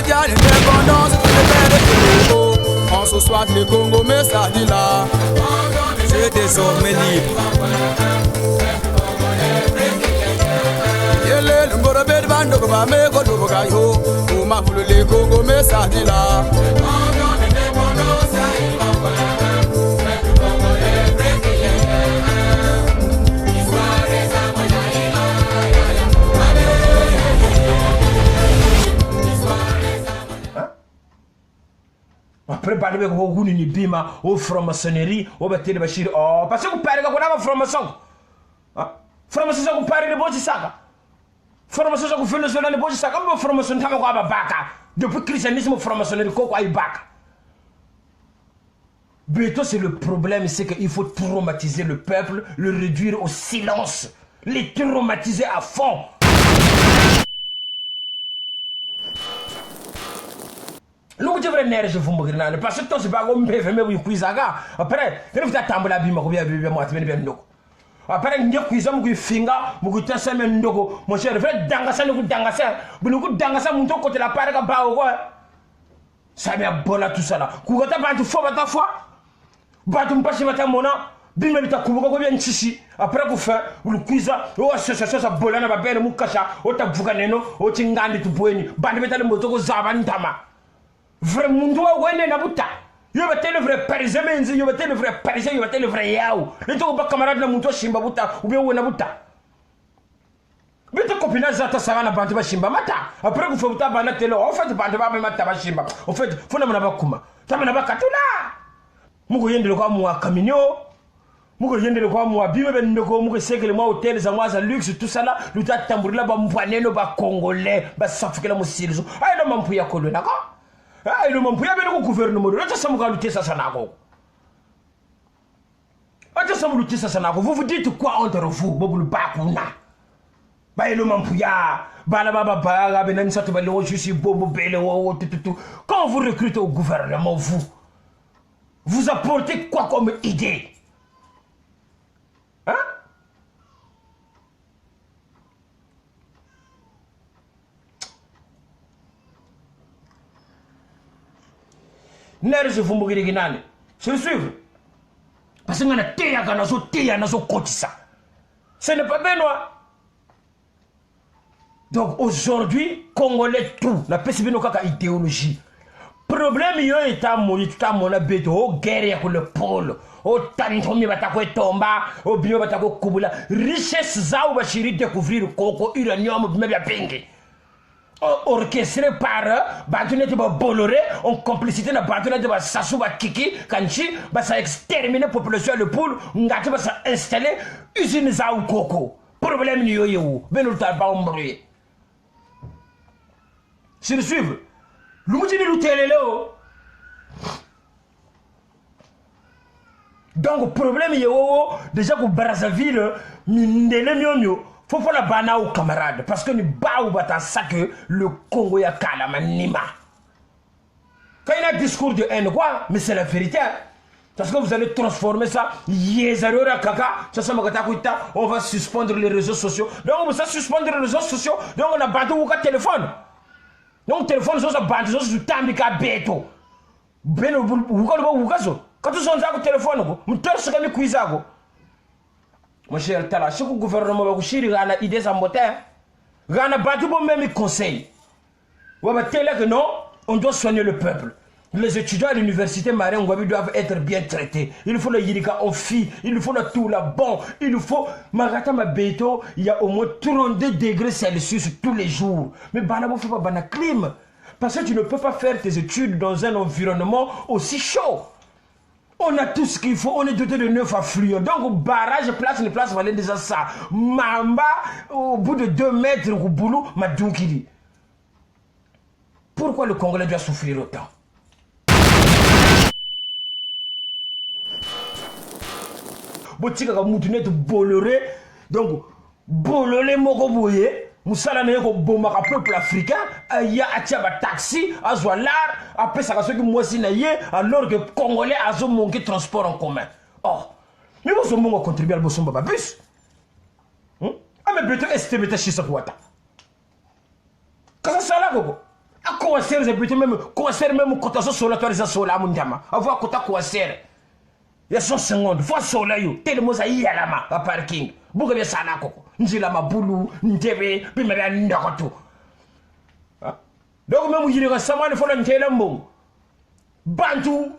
médias, l'indépendance, tous les pères de Congo. On se soit les Congo, mais ça dit là. C'est désormais libre. Yele, le Mborobe de Bando, Kobame, Kodobogayo. Ou ma foule les Congo, mais ça dit là. Après, parler avec vous, ni bima, ou franc-maçonnerie, ou bâtir bachir. Oh, parce que vous parlez qu'on a franc-maçon. Franc-maçon, vous parlez de Boji Saka. Franc-maçon, vous faites le sol de Boji Saka. Comme franc-maçon, vous avez baka. Depuis le christianisme, franc-maçonnerie, quoi, il baka. Bientôt, c'est le problème, c'est qu'il faut traumatiser le peuple, le réduire au silence, les traumatiser à fond. Nous devons nerf je vous me parce que c'est pas comme PFM ou Kuizaga. Après, vous êtes tambola bima ou bien moi, tu bien ndoko. Après, nous kuiza mu finga, mu kutasa men ndoko. Mon cher frère, dangasa nous dangasa. Bunu dangasa mu to côté la parka ba ou quoi. Ça bien bola tout ça là. Kugata ba tu fo ba ta foi. Ba tu mpashi ba ta mona. Bima bita kubuka ko bien nchishi. Après ku fa, lu kuiza, o ça bola na ba bele mu kasha, o ta vuka neno, o tingandi tu poeni. Bande beta le moto ko zaba ntama. Vrai monde ouais na buta yo bete le vrai parisien menzi yo bete le vrai parisien yo bete le vrai yao le to ba camarade na muntu shimba buta ou bien na buta bete copina zata savana bantu ba shimba mata après ku futa bana telo en fait bantu ba mata ba shimba en fait fona mna bakuma tamana bakatula mugo yendele kwa mwa kaminyo mugo yendele kwa mwa bibe ben ndoko mugo sekele mwa hotel za mwa za luxe tout ça là luta tamburila ba mpwaneno ba congolais ba safukela musilizo ay no mampu ya kolo nako. Ah, il m'a pris avec le gouvernement. Là, ça m'a lutté ça sanago. Ah, ça m'a lutté ça sanago. Vous vous dites quoi entre vous, Bobo le Bakuna? Bah, il m'a pris à Balababa, Benan Satubalo, je suis Bobo Belo, tout. Quand vous recrutez au gouvernement, vous apportez quoi comme idée? Hein? Nerje vumbugi ginane. Je le suivre. Parce que on a téya nazo kotisa. Ce n'est pas Benoît. Donc aujourd'hui, Congolais tout, la PCB kaka idéologie. Problème yo eta moni tout à mon beto o guerre avec le pôle. O tantomi batako tomba, o bio batako kubula. Richesse za ou bashiri découvrir coco uranium même pingi. Orchestré par Bantunet de Bolloré, en complicité de Bantunet de Sassouba Kiki, Kanchi, ça exterminer la population le poule, Ngati va s'installer, usine Zaou Coco. Problème New Yo, Benouta Baumbré. Si le suivre, l'outil de l'outelelo. Donc, problème yo, déjà pour Brazzaville, Mindele faut pas la bana aux camarades parce que nous baou bata ça que le Congo ya kalama nima. Quand il y a un discours de haine quoi, mais c'est la vérité. Parce que vous allez transformer ça, yezarora kaka, on va suspendre les réseaux sociaux. Donc on va suspendre les réseaux sociaux, donc on a battu au téléphone. Donc téléphone ça battu sur tambika beto. Beno wukazo. Quand tu sonnes au téléphone, mu torse kami kuizago. Mon cher Tala, si le gouvernement va coucher, il a idée sans moteur. Il a battu pour même conseil. On va dire que non, on doit soigner le peuple. Les étudiants à l'université Marin doivent être bien traités. Il faut le yirika en fille, il faut le tout là bon, il faut Marata Mabeto, il y a au moins 32 degrés Celsius tous les jours. Mais Banabo faut pas bana clim. Parce que tu ne peux pas faire tes études dans un environnement aussi chaud. On a tout ce qu'il faut, on est doté de 9 affluents. Donc, barrage, place, les places valent déjà ça. Mamba, au bout de 2 mètres, au boulot, Madoukili. Pourquoi le Congolais doit souffrir autant? Botika Moutunet Bolloré, donc, Bolloré Mokoboye, Moussala Neko Bomaka peuple africain, Aya Atiaba taxi, Azoalar, après ça, ceux qui moissinaye, alors que Congolais a manqué transport en commun. Oh, mais vous avez contribué à le Baba bus. Ah, mais plutôt STBT Chissakwata. Quand ça là, Gogo. A concert ze peut même concert même kota so sola to za sola mundama. Avoir kota concert. Ya 150 fois sola yo tellement za yalama a parking. Buga be sana koko. Njila mabulu, ndebe, bima ya ndakoto. Donc même yiri ka samane fo la ntela mbongo. Bantu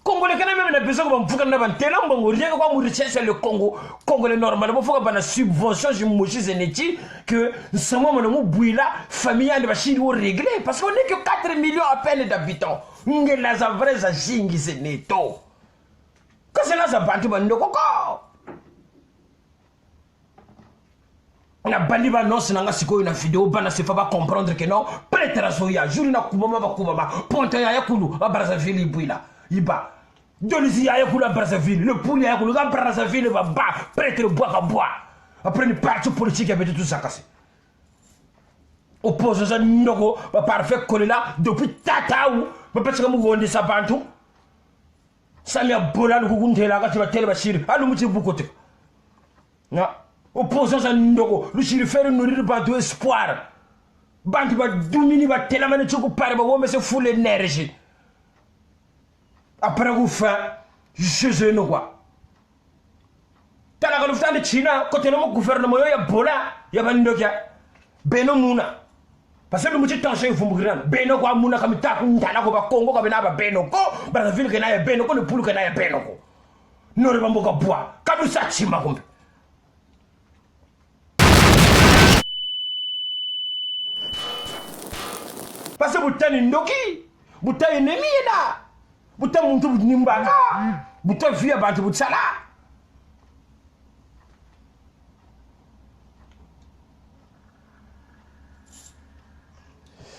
Congolais quand même n'a besoin de faire un tel bon rien que quand recherche le Congo Congolais normalement faut que subvention je me dis que nous sommes mon bouilla familiale de Bachir ou réglé parce qu'on n'est que 4 millions à peine d'habitants ngé la za vrai za jingi c'est neto que c'est là ça bantu bando koko on a bandi ba non sinanga siko une vidéo bana se fa pas comprendre que non prêtre soya jour na kubama ba kubama ponte ya yakulu ba Brazzaville bouilla iba Donizi ya yakula Brazzaville, le poulet ya yakula Brazzaville va bas, prêtre bois à bois. Après une partie politique avait tout ça cassé. Opposant Nogo, va parfait collé là depuis Tataou, va parce que vous vendez sa bantou. Samia Bola, le Gougunte là, tu vas tellement chier, à l'outil beaucoup. Opposant Nogo, le chili fait nourrir bantou espoir. Bantu va dominer, va tellement de choco par mais c'est full énergie. Après vous faites, je ne vois. T'as la galopta de China, côté le gouvernement, il y a Bola, il y a Bandokia, Beno Mouna. Parce que le mouton tension, il faut mourir. Beno quoi, Mouna, comme t'as un Congo, comme n'a pas Benoko, Brazzaville, qu'il y a Benoko, le poule qu'il y a Benoko. Nous ne pouvons pas boire. Comme ça, Chima, comme. Parce que vous tenez une doki, vous tenez une ennemi là. Buta muntu nimbaga buta via bantu butsala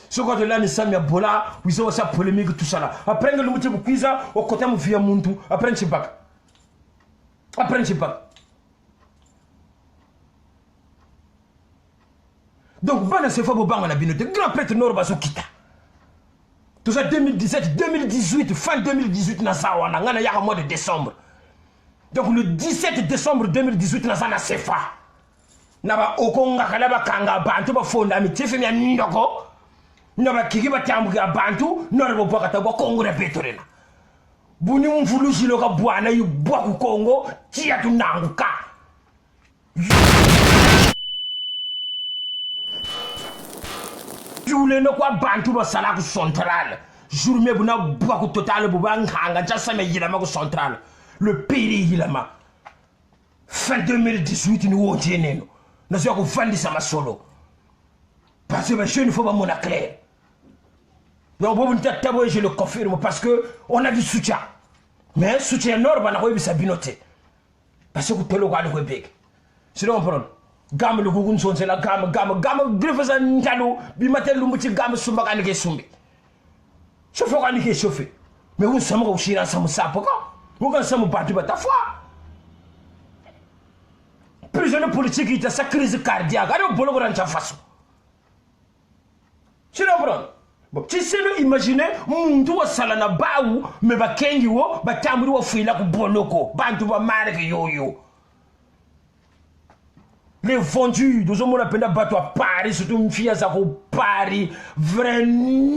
ce côté là ni samia bola vous avez ça polémique tout ça là après que le mutu bukiza au côté mu via muntu après nchibaka donc bana se fa bobanga na bino de grand prêtre nord bazokita tout ça 2017, 2018, fin 2018, na sawana, ngana yaka mois de décembre. Donc le 17 décembre 2018, na sana sefa. Naba okonga kalaba kanga bantu ba fonda mi tifi mi ndoko. Naba kiki ba tambuka bantu, norbo bakata ba Congo repetorena. Buni mfulushi loka bwana yu bwa ku Congo, tia tunanguka. Joule no kwa bantu ba sala ku central jour me buna bwa ku total bu banganga jasa me yilama ku central le pays yilama fin 2018 ni wote neno na sio ku fandisa masolo parce que ba jeune faut ba mona clair donc bobu ntatabo je le confirme parce que on a du soutien mais soutien nord bana ko bisa binoté parce que tolo ko ali ko beg sinon problème Gam le gugun son c'est la gam grefesa ntalo bi matel lu muti gam sumba kan ke sumbi chauffeur kan ke chauffer mais vous sama ko shira sama sapo ko vous kan sama batu ba ta foi prisonnier politique il a sa crise cardiaque alors bolo ko ran ta façon tu comprends bon tu sais le imaginer mundu wa sala na bawu me ba kengi wo ba tamuri wo fuila ku boloko bantu ba mare ke yoyo. Les vendus, nous avons appelé à bateau à Paris, surtout une fille à Paris, vraiment,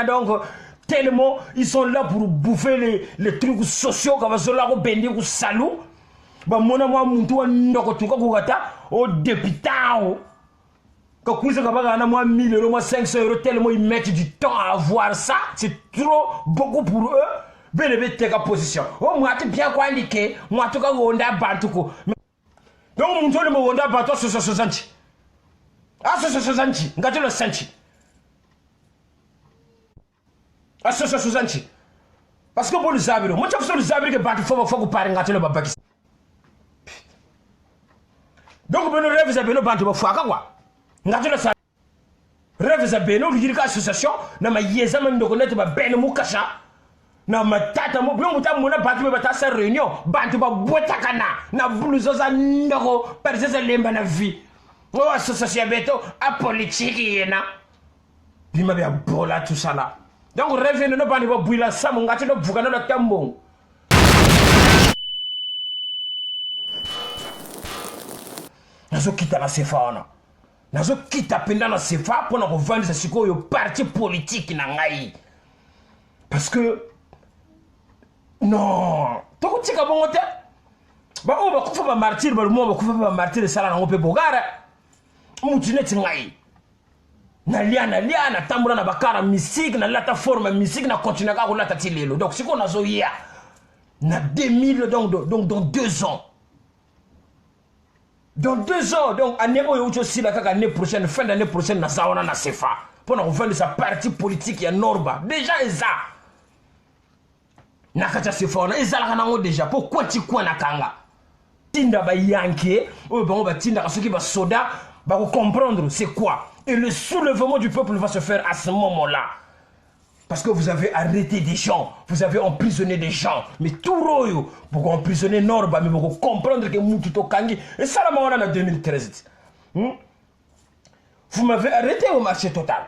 donc, tellement ils sont là pour bouffer les trucs sociaux, comme ils sont là pour bénir au salon. Bah, mon amour, mon tour, au député, quand vous avez 1000 euros, 500 euros, tellement ils mettent du temps à avoir ça, c'est trop beaucoup pour eux. Ben, ils mettent position. Oh, moi, tu bien quoi indiquer, moi, tu as on a bantuko. Donc, mon tour de mon wonder bateau sur ce senti. Ah, sur ce senti. Regardez le senti. Ah, sur ce senti. Parce que pour le zabiro, moi, je suis le zabiro que bateau faut que parler regardez le babaki. Donc, ben, rêve zabiro bateau faut quoi. Regardez le zabiro. Rêve zabiro, il y a association, na ma yezama ndokonnete ba ben mukasha. Na matata mo biyo muta mona batu be bata sa réunion bantu ba bota kana na bluzo za ndoko persese lemba na vie o association beto a politique yena bima be bola tout ça là donc revenu no bani ba buila samu ngati no buka no tambo nazo kita la sefana nazo kita penda na CFA pour na vendre sa sikoyo parti politique na ngai. Parce que non, toko tika bongo te. Ba o ba kufa ba martyr ba mo ba kufa ba martyr sala na ngope bogara. Mutune tingai. Na lia na tambura na bakara musique na lata forme musique na continuer ka ko lata tilelo. Donc siko nazo ya na 2000 donc dans 2 ans. Dans 2 ans, donc année où il y a l'année prochaine, fin d'année prochaine, na sawana na CFA pour nous vendre sa parti politique ya Norba. Déjà eza. Na kacha CFA on eza la kanango déjà pour quoi tu quoi na kanga. Tinda ba yanké, ou ba ba tinda ceux qui ba soda, ba comprendre c'est quoi. Et le soulèvement du peuple va se faire à ce moment-là. Parce que vous avez arrêté des gens, vous avez emprisonné des gens. Mais tout royo, pour emprisonner Norba, mais pour comprendre que Moututo Kangi, et ça la on en 2013. Vous m'avez arrêté au marché total.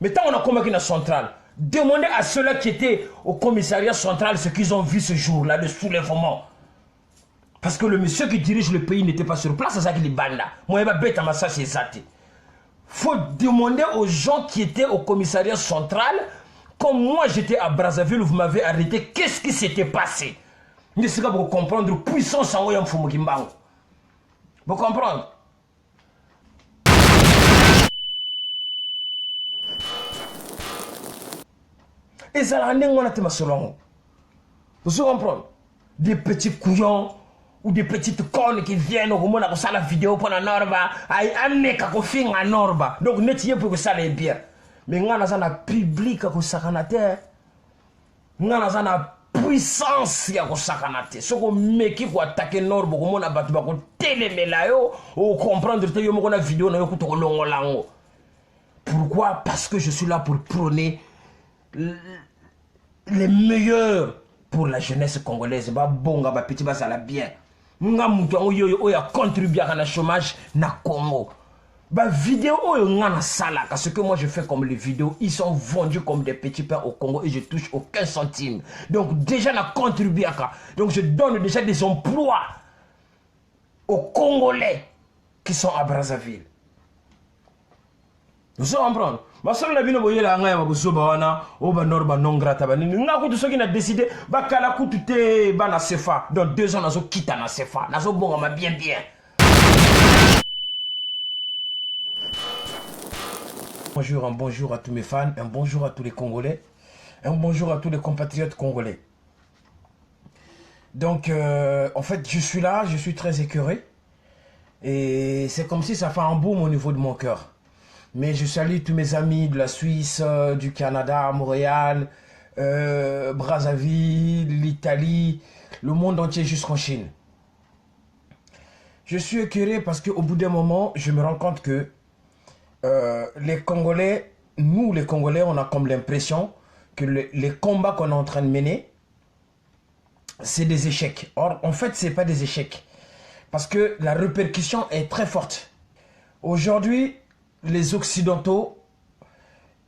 Mais tant on a convaincu la centrale, demandez à ceux-là qui étaient au commissariat central ce qu'ils ont vu ce jour-là, le soulèvement. Parce que le monsieur qui dirige le pays n'était pas sur place, c'est ça qu'il est banda. Moi, il va bête à ma sache et ça. Faut demander aux gens qui étaient au commissariat central. Comme moi j'étais à Brazzaville, vous m'avez arrêté, qu'est-ce qui s'était passé? Ne sais pas pour comprendre la puissance en Oyam Fumukimbango. Vous comprenez? Et ça l'a rendu mon attention selon vous comprenez? Des petits couillons ou des petites connes qui viennent au moment où ça la vidéo pour la Norba, aïe, amener qu'à fin à Norba. Donc n'est-ce pour que ça les bien. Mais nous avons un public qui est sacanate. Nous avons une puissance qui est sacanate. Ce qu'on met qui pour attaquer Nord, pour qu'on a battu, pour téléméler là, ou comprendre que nous avons une vidéo, nous avons une langue. Pourquoi? Parce que je suis là pour prôner les meilleurs pour la jeunesse congolaise. Bah bon, bah petit, bah ça l'a bien. Nous avons contribué à la chômage na Congo. Bah vidéo ce que moi je fais comme les vidéos, ils sont vendus comme des petits pains au Congo et je touche aucun centime. Donc déjà on a contribué à ça. Donc je donne déjà des emplois aux Congolais qui sont à Brazzaville. Vous comprenez? Ma soeur la bino boye la ngaya babuso bawana o ba norba non grata ba ni nga ko to qui na décidé ba kala ku tuté ba na CFA. Dans 2 ans nazo kita na CFA. Nazo bonga ma bien. Bonjour, un bonjour à tous mes fans, un bonjour à tous les Congolais, un bonjour à tous les compatriotes congolais. Donc, en fait, je suis là, je suis très écœuré. Et c'est comme si ça fait un boom au niveau de mon cœur. Mais je salue tous mes amis de la Suisse, du Canada, Montréal, Brazzaville, l'Italie, le monde entier jusqu'en Chine. Je suis écœuré parce qu'au bout d'un moment, je me rends compte que les Congolais, nous les Congolais, on a comme l'impression que les combats qu'on est en train de mener, c'est des échecs. Or, en fait, ce n'est pas des échecs. Parce que la répercussion est très forte. Aujourd'hui, les Occidentaux,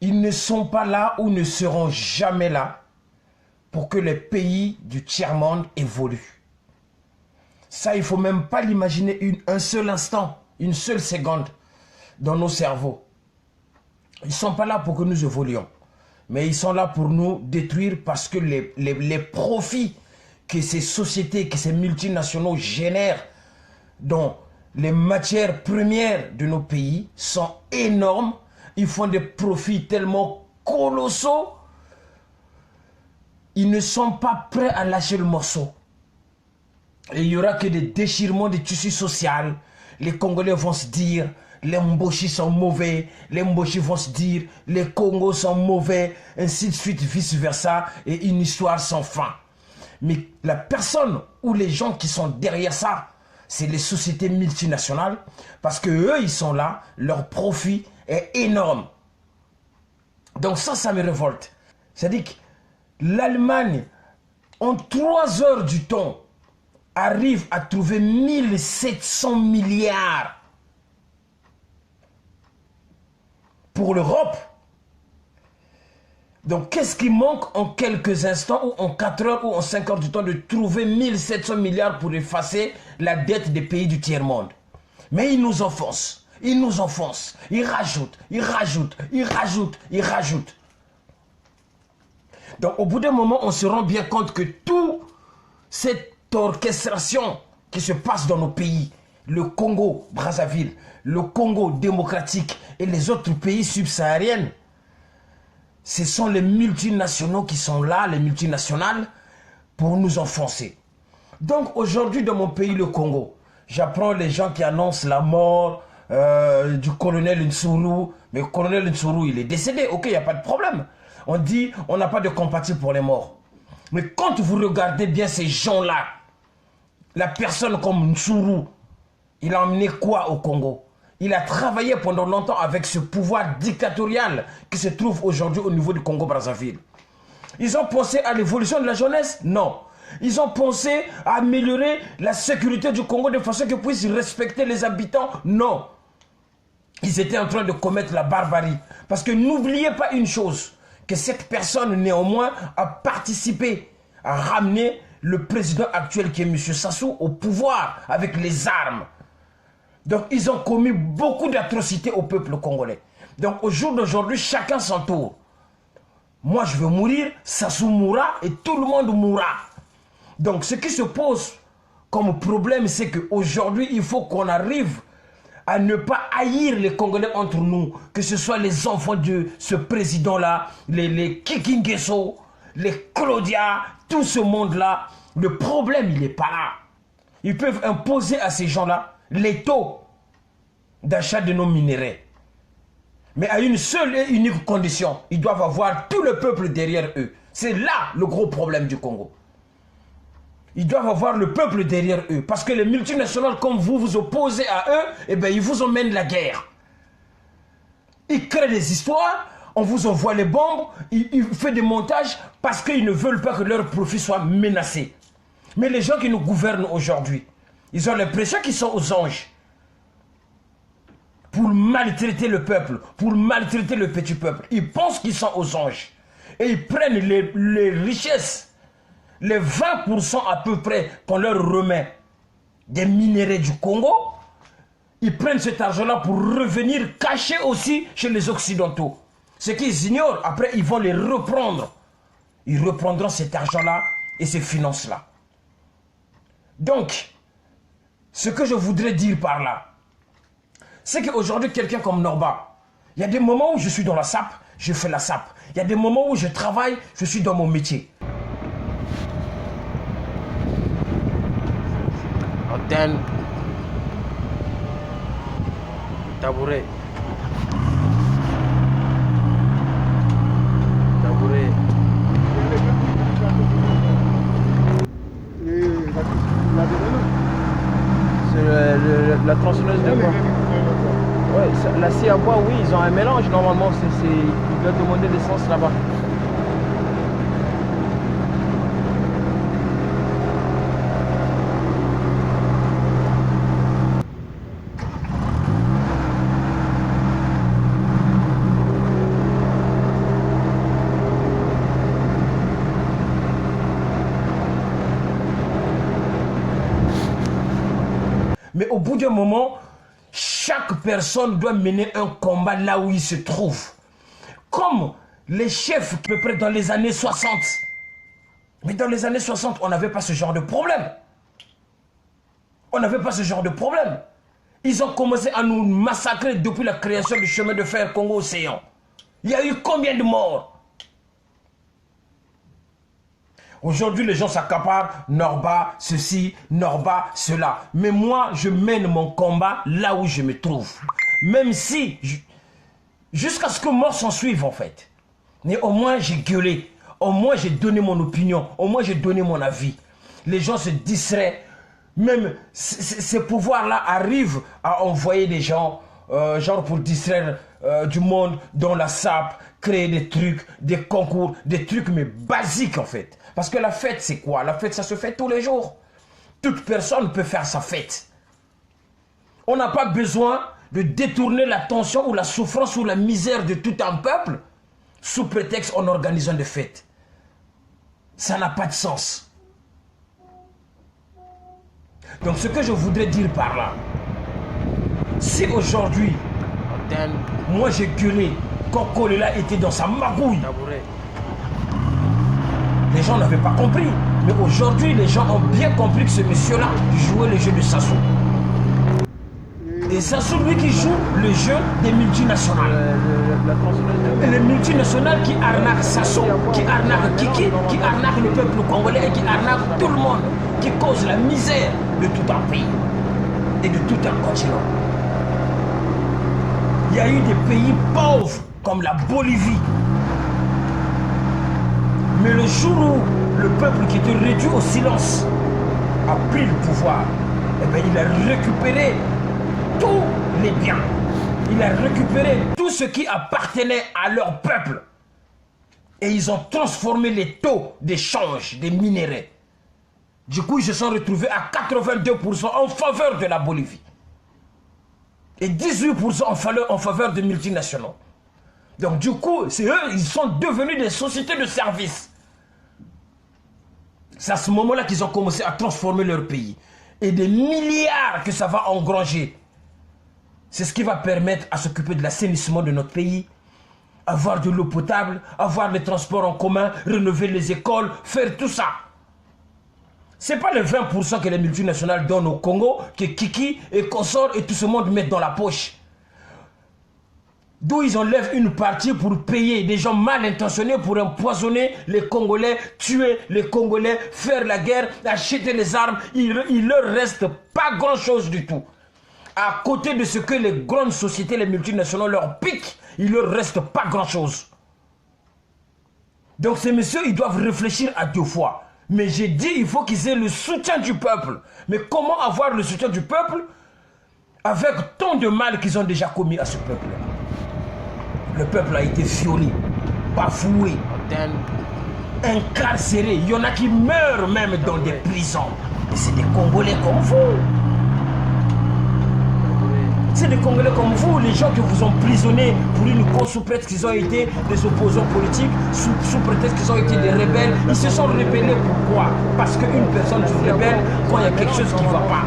ils ne sont pas là ou ne seront jamais là pour que les pays du tiers-monde évoluent. Ça, il ne faut même pas l'imaginer un seul instant, une seule seconde dans nos cerveaux. Ils ne sont pas là pour que nous évoluions. Mais ils sont là pour nous détruire parce que les profits que ces sociétés, que ces multinationaux génèrent dans les matières premières de nos pays sont énormes. Ils font des profits tellement colossaux. Ils ne sont pas prêts à lâcher le morceau. Et il n'y aura que des déchirements du tissu social. Les Congolais vont se dire, les Mboshi sont mauvais. Les Mboshi vont se dire, les Congos sont mauvais. Ainsi de suite, vice versa. Et une histoire sans fin. Mais la personne ou les gens qui sont derrière ça, c'est les sociétés multinationales. Parce que eux, ils sont là. Leur profit est énorme. Donc ça me révolte. C'est-à-dire que l'Allemagne, en 3 heures du temps, arrive à trouver 1700 milliards pour l'Europe. Donc, qu'est-ce qui manque en quelques instants ou en 4 heures ou en 5 heures du temps de trouver 1700 milliards pour effacer la dette des pays du tiers-monde? Mais ils nous offensent. Ils nous enfoncent. Ils rajoutent, ils rajoutent, ils rajoutent, ils rajoutent. Donc au bout d'un moment, on se rend bien compte que toute cette orchestration qui se passe dans nos pays, le Congo, Brazzaville, le Congo démocratique et les autres pays subsahariens, ce sont les multinationaux qui sont là, les multinationales, pour nous enfoncer. Donc aujourd'hui dans mon pays, le Congo, j'apprends les gens qui annoncent la mort du colonel Nsuru. Mais le colonel Nsuru, il est décédé, ok, il n'y a pas de problème. On dit, on n'a pas de compatie pour les morts. Mais quand vous regardez bien ces gens-là, la personne comme Nsuru, il a emmené quoi au Congo? Il a travaillé pendant longtemps avec ce pouvoir dictatorial qui se trouve aujourd'hui au niveau du Congo-Brazzaville. Ils ont pensé à l'évolution de la jeunesse? Non. Ils ont pensé à améliorer la sécurité du Congo de façon qu'ils puissent respecter les habitants? Non. Ils étaient en train de commettre la barbarie. Parce que n'oubliez pas une chose, que cette personne néanmoins a participé à ramener le président actuel qui est M. Sassou au pouvoir avec les armes. Donc ils ont commis beaucoup d'atrocités au peuple congolais. Donc au jour d'aujourd'hui, chacun son tour. Moi je veux mourir, Sassou mourra et tout le monde mourra. Donc ce qui se pose comme problème, c'est qu'aujourd'hui il faut qu'on arrive à ne pas haïr les Congolais entre nous, que ce soit les enfants de ce président-là, les Kikingeso, les Claudia, tout ce monde-là. Le problème, il n'est pas là. Ils peuvent imposer à ces gens-là les taux d'achat de nos minéraux. Mais à une seule et unique condition, ils doivent avoir tout le peuple derrière eux. C'est là le gros problème du Congo. Ils doivent avoir le peuple derrière eux. Parce que les multinationales, comme vous vous opposez à eux, eh bien, ils vous emmènent la guerre. Ils créent des histoires, on vous envoie les bombes, ils font des montages parce qu'ils ne veulent pas que leur profit soit menacé. Mais les gens qui nous gouvernent aujourd'hui, ils ont l'impression qu'ils sont aux anges. Pour maltraiter le peuple, pour maltraiter le petit peuple. Ils pensent qu'ils sont aux anges. Et ils prennent les richesses, les 20% à peu près qu'on leur remet des minéraux du Congo. Ils prennent cet argent-là pour revenir cacher aussi chez les Occidentaux. Ce qu'ils ignorent, après ils vont les reprendre. Ils reprendront cet argent-là et ces finances-là. Donc, ce que je voudrais dire par là, c'est qu'aujourd'hui, quelqu'un comme Norba, il y a des moments où je suis dans la SAP, je fais la SAP. Il y a des moments où je travaille, je suis dans mon métier. Antenne. Tabouret. Tabouret. C'est la tronçonneuse de bois. Ouais, la scie à bois, oui, ils ont un mélange normalement. Ils doivent demander l'essence là-bas. Mais au bout d'un moment, chaque personne doit mener un combat là où il se trouve. Comme les chefs, à peu près dans les années 60. Mais dans les années 60, on n'avait pas ce genre de problème. On n'avait pas ce genre de problème. Ils ont commencé à nous massacrer depuis la création du chemin de fer Congo-Océan. Il y a eu combien de morts? Aujourd'hui, les gens s'accaparent, Norba, ceci, Norba, cela. Mais moi, je mène mon combat là où je me trouve. Même si, jusqu'à ce que mort s'en suive en fait. Mais au moins, j'ai gueulé. Au moins, j'ai donné mon opinion. Au moins, j'ai donné mon avis. Les gens se distraient. Même ces pouvoirs-là arrivent à envoyer des gens, genre pour distraire du monde dans la SAP, créer des trucs, des concours, des trucs mais basiques en fait. Parce que la fête, c'est quoi? La fête, ça se fait tous les jours. Toute personne peut faire sa fête. On n'a pas besoin de détourner l'attention ou la souffrance ou la misère de tout un peuple sous prétexte en organisant des fêtes. Ça n'a pas de sens. Donc ce que je voudrais dire par là, Si aujourd'hui, moi j'ai gueulé quand Kolela était dans sa magouille, les gens n'avaient pas compris. Mais aujourd'hui, les gens ont bien compris que ce monsieur-là jouait le jeu de Sassou. Et Sassou, lui qui joue le jeu des multinationales. Et les multinationales qui arnaquent Sassou, qui arnaquent Kiki, qui arnaquent le peuple congolais et qui arnaquent tout le monde, qui causent la misère de tout un pays et de tout un continent. Il y a eu des pays pauvres comme la Bolivie. Mais le jour où le peuple qui était réduit au silence a pris le pouvoir, eh bien, il a récupéré tous les biens. Il a récupéré tout ce qui appartenait à leur peuple. Et ils ont transformé les taux d'échange des minéraux. Du coup, ils se sont retrouvés à 82% en faveur de la Bolivie. Et 18% en faveur des multinationaux. Donc du coup, c'est eux, ils sont devenus des sociétés de services. C'est à ce moment-là qu'ils ont commencé à transformer leur pays. Et des milliards que ça va engranger. C'est ce qui va permettre à s'occuper de l'assainissement de notre pays, avoir de l'eau potable, avoir des transports en commun, rénover les écoles, faire tout ça. Ce n'est pas les 20% que les multinationales donnent au Congo, que Kiki et consorts et tout ce monde mettent dans la poche. D'où ils enlèvent une partie pour payer des gens mal intentionnés pour empoisonner les Congolais, tuer les Congolais, faire la guerre, acheter les armes. Il leur reste pas grand-chose du tout. À côté de ce que les grandes sociétés, les multinationales leur piquent, il leur reste pas grand-chose. Donc ces messieurs, ils doivent réfléchir à 2 fois. Mais j'ai dit, il faut qu'ils aient le soutien du peuple. Mais comment avoir le soutien du peuple avec tant de mal qu'ils ont déjà commis à ce peuple-là? Le peuple a été violé, bafoué, incarcéré. Il y en a qui meurent même dans des prisons. Et c'est des Congolais comme vous. C'est des Congolais comme vous, les gens que vous emprisonnez pour une cause sous prétexte qu'ils ont été des opposants politiques, sous prétexte qu'ils ont été des rebelles. Ils se sont rebellés pourquoi? Parce qu'une personne se rebelle quand il y a quelque chose qui ne va pas.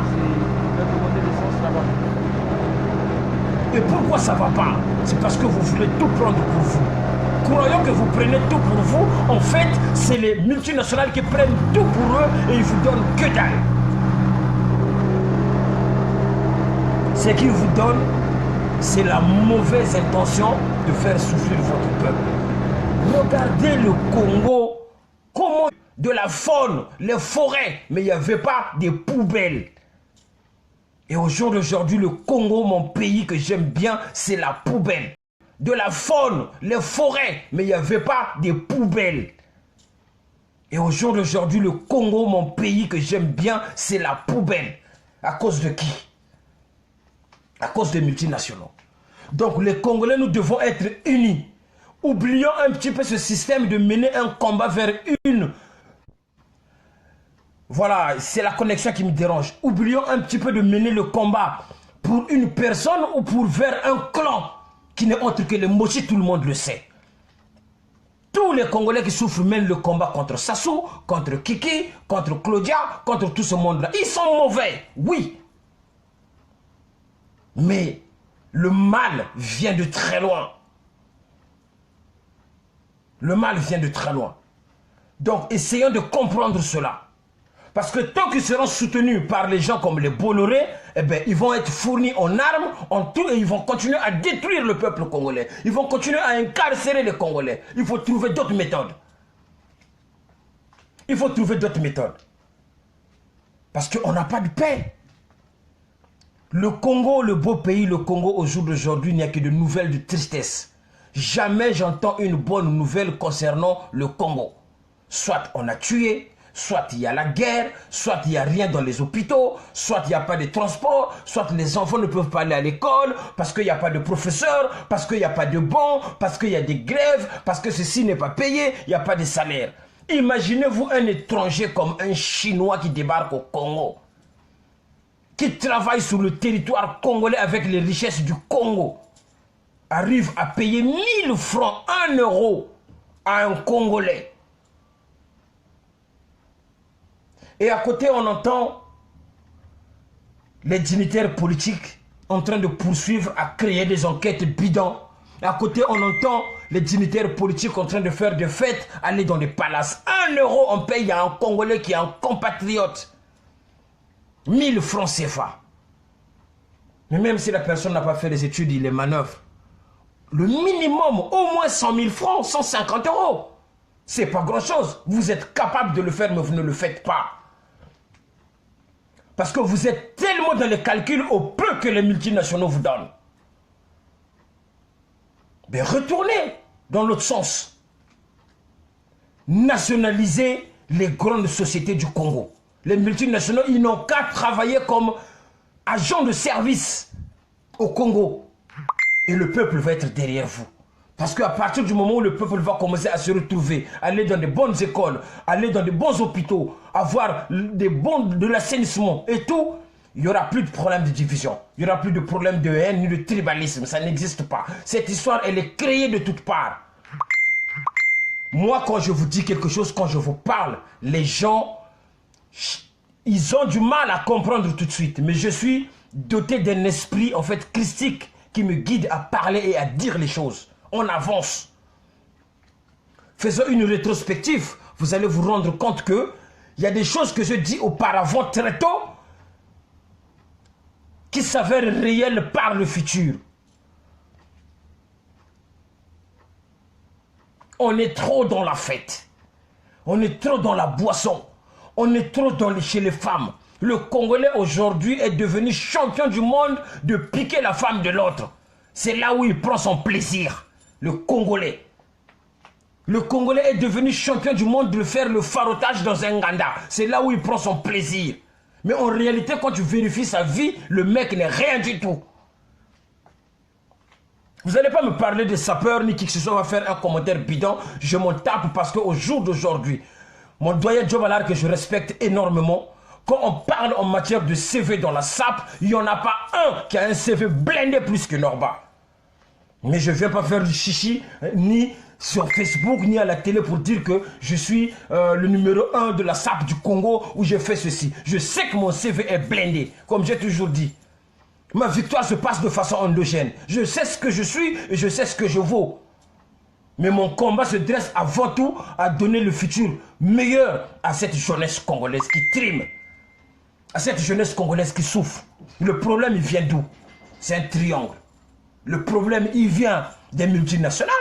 Et pourquoi ça ne va pas? C'est parce que vous voulez tout prendre pour vous. Croyant que vous prenez tout pour vous, en fait, c'est les multinationales qui prennent tout pour eux et ils vous donnent que dalle. Ce qu'ils vous donnent, c'est la mauvaise intention de faire souffrir votre peuple. Regardez le Congo, comment de la faune, les forêts, mais il n'y avait pas de poubelles. Et au jour d'aujourd'hui, le Congo, mon pays que j'aime bien, c'est la poubelle. De la faune, les forêts, mais il n'y avait pas de poubelles. Et au jour d'aujourd'hui, le Congo, mon pays que j'aime bien, c'est la poubelle. À cause de qui? À cause des multinationaux. Donc les Congolais, nous devons être unis. Oublions un petit peu ce système de mener un combat vers une... Voilà, c'est la connexion qui me dérange. Oublions un petit peu de mener le combat pour une personne ou pour vers un clan qui n'est autre que les Mochi, tout le monde le sait. Tous les Congolais qui souffrent mènent le combat contre Sassou, contre Kiki, contre Claudia, contre tout ce monde-là. Ils sont mauvais, oui. Mais le mal vient de très loin. Le mal vient de très loin. Donc essayons de comprendre cela. Parce que tant qu'ils seront soutenus par les gens comme les Bolloré, eh bien, ils vont être fournis en armes, en tout, et ils vont continuer à détruire le peuple congolais. Ils vont continuer à incarcérer les Congolais. Il faut trouver d'autres méthodes. Il faut trouver d'autres méthodes. Parce qu'on n'a pas de paix. Le Congo, le beau pays, le Congo, au jour d'aujourd'hui, il n'y a que de nouvelles de tristesse. Jamais j'entends une bonne nouvelle concernant le Congo. Soit on a tué, soit il y a la guerre, soit il n'y a rien dans les hôpitaux, soit il n'y a pas de transport, soit les enfants ne peuvent pas aller à l'école, parce qu'il n'y a pas de professeurs, parce qu'il n'y a pas de bons, parce qu'il y a des grèves, parce que ceci n'est pas payé, il n'y a pas de salaire. Imaginez-vous un étranger comme un Chinois qui débarque au Congo, qui travaille sur le territoire congolais avec les richesses du Congo, arrive à payer 1000 francs, 1 euro à un Congolais. Et à côté, on entend les dignitaires politiques en train de poursuivre à créer des enquêtes bidons. À côté, on entend les dignitaires politiques en train de faire des fêtes, aller dans des palaces. 1 euro, on paye à un Congolais qui est un compatriote. 1000 francs CFA. Mais même si la personne n'a pas fait les études, il les manœuvre. Le minimum, au moins 100 000 francs, 150 euros. C'est pas grand-chose. Vous êtes capable de le faire, mais vous ne le faites pas. Parce que vous êtes tellement dans les calculs au peu que les multinationaux vous donnent. Mais retournez dans l'autre sens. Nationalisez les grandes sociétés du Congo. Les multinationaux, ils n'ont qu'à travailler comme agents de service au Congo. Et le peuple va être derrière vous. Parce qu'à partir du moment où le peuple va commencer à se retrouver, aller dans de bonnes écoles, aller dans de bons hôpitaux, avoir de l'assainissement et tout, il n'y aura plus de problème de division. Il n'y aura plus de problème de haine ni de tribalisme. Ça n'existe pas. Cette histoire, elle est créée de toutes parts. Moi, quand je vous dis quelque chose, quand je vous parle, les gens, ils ont du mal à comprendre tout de suite. Mais je suis doté d'un esprit, en fait, christique, qui me guide à parler et à dire les choses. On avance. Faisons une rétrospective. Vous allez vous rendre compte que il y a des choses que je dis auparavant très tôt qui s'avèrent réelles par le futur. On est trop dans la fête. On est trop dans la boisson. On est trop chez les femmes. Le Congolais aujourd'hui est devenu champion du monde de piquer la femme de l'autre. C'est là où il prend son plaisir. Le Congolais. Le Congolais est devenu champion du monde de faire le farotage dans un Nganda. C'est là où il prend son plaisir. Mais en réalité, quand tu vérifies sa vie, le mec n'est rien du tout. Vous n'allez pas me parler de sapeurs ni qui que ce soit va faire un commentaire bidon. Je m'en tape parce qu'au jour d'aujourd'hui, mon doyen Joe Ballard, que je respecte énormément, quand on parle en matière de CV dans la SAP, il n'y en a pas un qui a un CV blindé plus que Norba. Mais je ne viens pas faire du chichi, ni sur Facebook, ni à la télé pour dire que je suis le numéro 1 de la SAP du Congo où j'ai fait ceci. Je sais que mon CV est blindé, comme j'ai toujours dit. Ma victoire se passe de façon endogène. Je sais ce que je suis et je sais ce que je vaux. Mais mon combat se dresse avant tout à donner le futur meilleur à cette jeunesse congolaise qui trime. À cette jeunesse congolaise qui souffre. Le problème, il vient d'où? C'est un triangle. Le problème, il vient des multinationales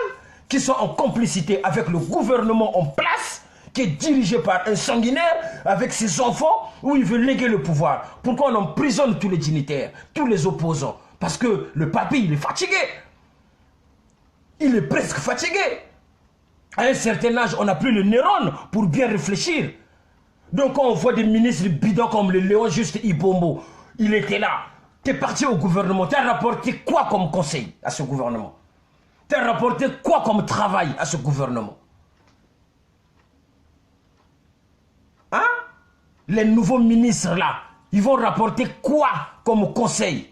qui sont en complicité avec le gouvernement en place, qui est dirigé par un sanguinaire avec ses enfants, où il veut léguer le pouvoir. Pourquoi on emprisonne tous les dignitaires, tous les opposants? Parce que le papy, il est fatigué. Il est presque fatigué. À un certain âge, on n'a plus le neurone pour bien réfléchir. Donc quand on voit des ministres bidons comme le Léon Juste Ibombo, il était là. Tu es parti au gouvernement, tu as rapporté quoi comme conseil à ce gouvernement? Tu as rapporté quoi comme travail à ce gouvernement? Hein? Les nouveaux ministres là, ils vont rapporter quoi comme conseil?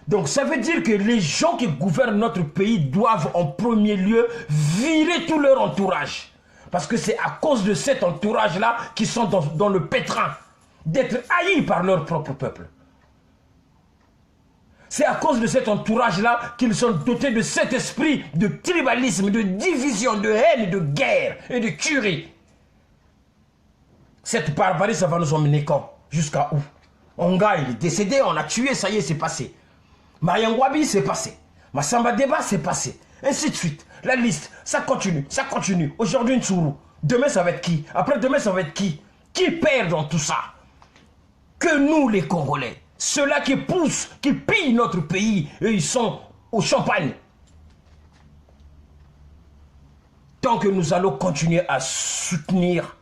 Donc ça veut dire que les gens qui gouvernent notre pays doivent en premier lieu virer tout leur entourage. Parce que c'est à cause de cet entourage-là qu'ils sont dans le pétrin d'être haïs par leur propre peuple. C'est à cause de cet entourage-là qu'ils sont dotés de cet esprit de tribalisme, de division, de haine, de guerre et de tuerie. Cette barbarie, ça va nous emmener quand? Jusqu'à où? Onga, il est décédé, on a tué, ça y est, c'est passé. Mariangwabi, c'est passé. Massamba Deba, c'est passé. Ainsi de suite. La liste, ça continue, ça continue. Aujourd'hui, Ntsuru. Demain, ça va être qui? Après-demain, ça va être qui? Qui perd dans tout ça? Que nous, les Congolais. Ceux-là qui poussent, qui pillent notre pays, et ils sont au champagne. Tant que nous allons continuer à soutenir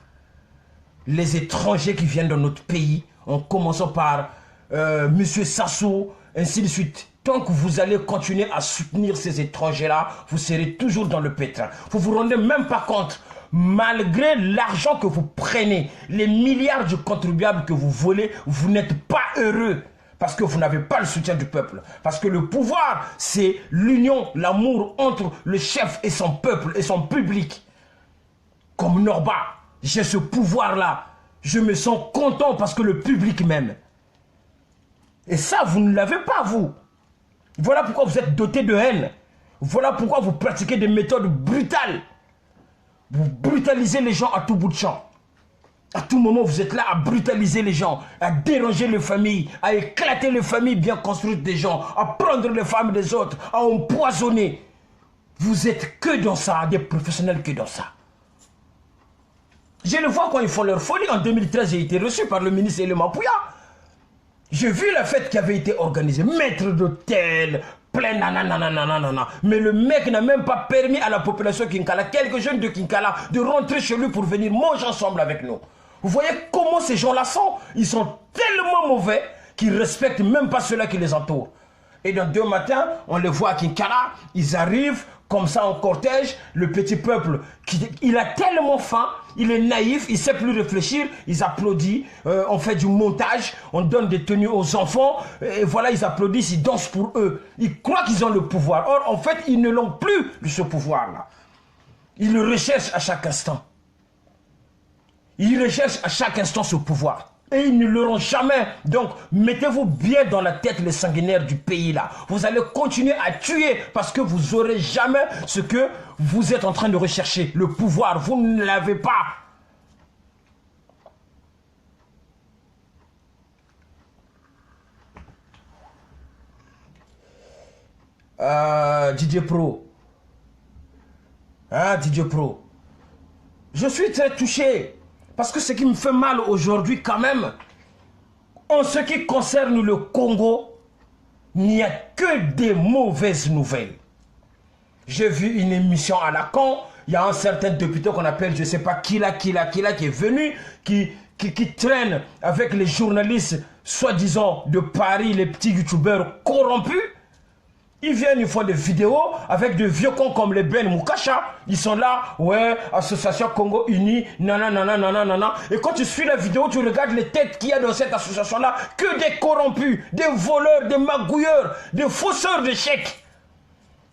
les étrangers qui viennent dans notre pays, en commençant par M. Sassou, ainsi de suite. Tant que vous allez continuer à soutenir ces étrangers-là, vous serez toujours dans le pétrin. Vous ne vous rendez même pas compte, malgré l'argent que vous prenez, les milliards de contribuables que vous volez, vous n'êtes pas heureux. Parce que vous n'avez pas le soutien du peuple. Parce que le pouvoir, c'est l'union, l'amour entre le chef et son peuple et son public. Comme Norba, j'ai ce pouvoir-là. Je me sens content parce que le public m'aime. Et ça, vous ne l'avez pas, vous. Voilà pourquoi vous êtes dotés de haine. Voilà pourquoi vous pratiquez des méthodes brutales. Vous brutalisez les gens à tout bout de champ. À tout moment, vous êtes là à brutaliser les gens, à déranger les familles, à éclater les familles bien construites des gens, à prendre les femmes des autres, à empoisonner. Vous êtes que dans ça, des professionnels que dans ça. Je le vois quand ils font leur folie. En 2013, j'ai été reçu par le ministre Eléma Pouya. J'ai vu la fête qui avait été organisée. Maître d'hôtel, plein nanana. Mais le mec n'a même pas permis à la population Kinkala, quelques jeunes de Kinkala, de rentrer chez lui pour venir manger ensemble avec nous. Vous voyez comment ces gens-là sont? Ils sont tellement mauvais qu'ils ne respectent même pas ceux-là qui les entourent. Et dans 2 matins, on les voit à Kinkala, ils arrivent comme ça en cortège, le petit peuple, il a tellement faim, il est naïf, il ne sait plus réfléchir, ils applaudissent, on fait du montage, on donne des tenues aux enfants, et voilà, ils applaudissent, ils dansent pour eux. Ils croient qu'ils ont le pouvoir. Or, en fait, ils ne l'ont plus, ce pouvoir-là. Ils le recherchent à chaque instant. Ils recherchent à chaque instant ce pouvoir. Et ils ne l'auront jamais. Donc, mettez-vous bien dans la tête les sanguinaires du pays là. Vous allez continuer à tuer parce que vous n'aurez jamais ce que vous êtes en train de rechercher. Le pouvoir, vous ne l'avez pas. DJ Pro. Hein, DJ Pro. Je suis très touché. Parce que ce qui me fait mal aujourd'hui quand même, en ce qui concerne le Congo, il n'y a que des mauvaises nouvelles. J'ai vu une émission à la con, il y a un certain député qu'on appelle, je ne sais pas qui là, qui est venu, qui traîne avec les journalistes, soi-disant de Paris, les petits youtubeurs corrompus. Ils viennent, ils font des vidéos avec des vieux cons comme les Ben Moukasha. Ils sont là, ouais, Association Congo Unie, nanana. Et quand tu suis la vidéo, tu regardes les têtes qu'il y a dans cette association-là, que des corrompus, des voleurs, des magouilleurs, des fausseurs de chèques.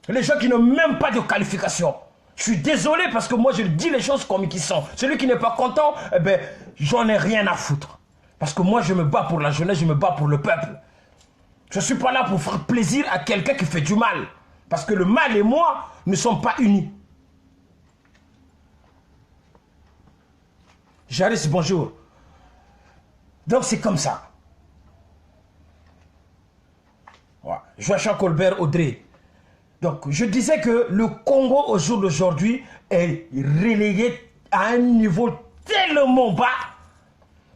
Les gens qui n'ont même pas de qualification. Je suis désolé parce que moi je dis les choses comme ils sont. Celui qui n'est pas content, eh ben, j'en ai rien à foutre. Parce que moi je me bats pour la jeunesse, je me bats pour le peuple. Je ne suis pas là pour faire plaisir à quelqu'un qui fait du mal. Parce que le mal et moi ne sommes pas unis. Jaris, bonjour. Donc c'est comme ça. Ouais. Joachim Colbert, Audrey. Donc je disais que le Congo au jour d'aujourd'hui est relégué à un niveau tellement bas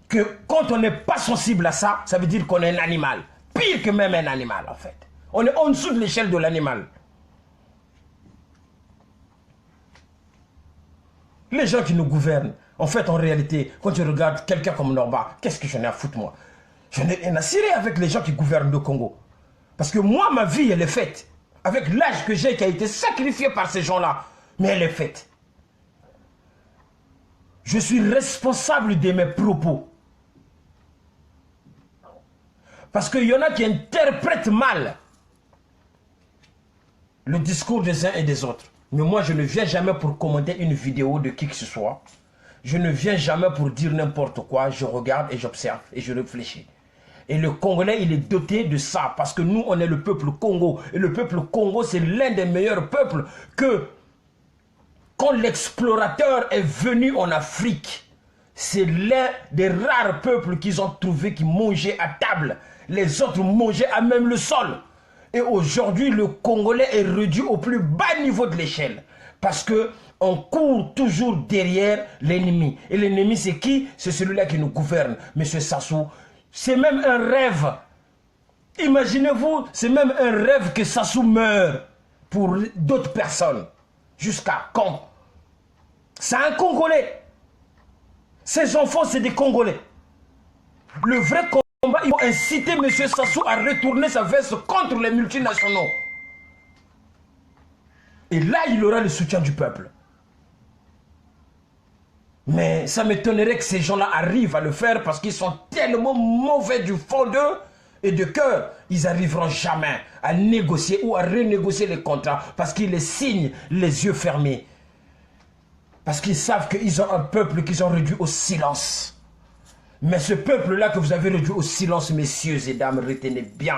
que quand on n'est pas sensible à ça, ça veut dire qu'on est un animal. Pire que même un animal, en fait. On est en dessous de l'échelle de l'animal. Les gens qui nous gouvernent, en fait, en réalité, quand je regarde quelqu'un comme Norba, qu'est-ce que j'en ai à foutre, moi? Je n'ai rien à cirer avec les gens qui gouvernent le Congo. Parce que moi, ma vie, elle est faite. Avec l'âge que j'ai, qui a été sacrifié par ces gens-là. Mais elle est faite. Je suis responsable de mes propos. Parce qu'il y en a qui interprètent mal le discours des uns et des autres. Mais moi, je ne viens jamais pour commenter une vidéo de qui que ce soit. Je ne viens jamais pour dire n'importe quoi. Je regarde et j'observe et je réfléchis. Et le Congolais, il est doté de ça. Parce que nous, on est le peuple Congo. Et le peuple Congo, c'est l'un des meilleurs peuples que... Quand l'explorateur est venu en Afrique, c'est l'un des rares peuples qu'ils ont trouvé qui mangeaient à table. Les autres mangeaient à même le sol. Et aujourd'hui, le Congolais est réduit au plus bas niveau de l'échelle. Parce qu'on court toujours derrière l'ennemi. Et l'ennemi, c'est qui? C'est celui-là qui nous gouverne. Monsieur Sassou, c'est même un rêve. Imaginez-vous, c'est même un rêve que Sassou meure pour d'autres personnes. Jusqu'à quand? C'est un Congolais. Ses enfants, c'est des Congolais. Le vrai combat, il faut inciter M. Sassou à retourner sa veste contre les multinationaux. Et là, il aura le soutien du peuple. Mais ça m'étonnerait que ces gens-là arrivent à le faire parce qu'ils sont tellement mauvais du fond d'eux et de cœur. Ils n'arriveront jamais à négocier ou à renégocier les contrats parce qu'ils les signent les yeux fermés. Parce qu'ils savent qu'ils ont un peuple qu'ils ont réduit au silence. Mais ce peuple-là que vous avez réduit au silence, messieurs et dames, retenez bien.